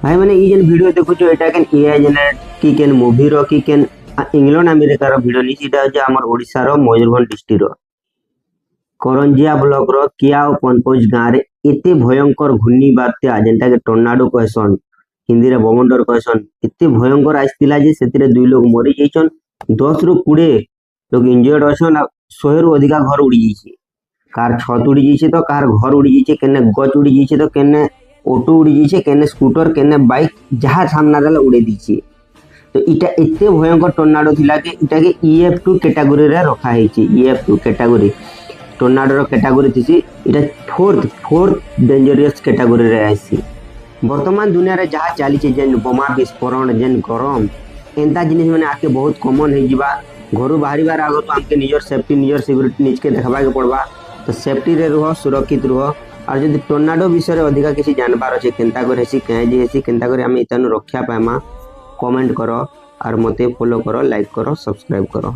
भाई मैंने ये जेन वीडियो देखुछ एटा केन एआई जनरेट की केन मूवी रो की केन इंग्लैंड अमेरिका रो वीडियो नी सीटा जे हमर ओडिसा रो मयूरभंज डिस्ट्रिक्ट रो करंजिया ब्लॉक रो किया और पनपोज गाँव रे एते भयंकर घूर्णी बात्या जेनटा के टोर्नाडो कहसन हिंदी रे बमंडर कहसन एते भयंकर आइतिला जे सेतिरे दुई लोग मरि जैछन 10 रु 20 लोग इंजर्ड अछन 100 रु अधिका घर उड़ी जैछे कार छत उड़ी जैछे तो कार घर उड़ी जैछे केने गच उड़ी जैछे तो केने ऑटो उड़ी जैछे केने स्कूटर केने बाइक जहाँ सामना रे उड़े दीछे। तो इटा एते भयंकर टोर्नाडो थिला के इटा के EF2 कैटेगरी रे रखा हेछि EF2 कैटेगरी टोर्नाडो रो कैटेगरी थिसी इटा फोर्थ डेंजरस कैटेगरी रे आसी। वर्तमान दुनिया रे जहाँ चली जेन बोमा विस्फोरण जेन गरम एंता जिनिस माने आके बहुत कॉमन हो जिबा घर बाहर आग तो आमके निजर सेफ्टी निजर सिक्योरिटी निज के देखबा के पड़बा। तो सेफ्टी रे रुह सुरक्षित रुह और जब टोर्नाडो विषय अधिका किसी जानबार अच्छे केन्ता कर हेसी कहीं जे हेसी केन्ता कर आम इतानु रक्षा पाइमा कमेंट करो और मते फॉलो करो लाइक करो सब्सक्राइब करो।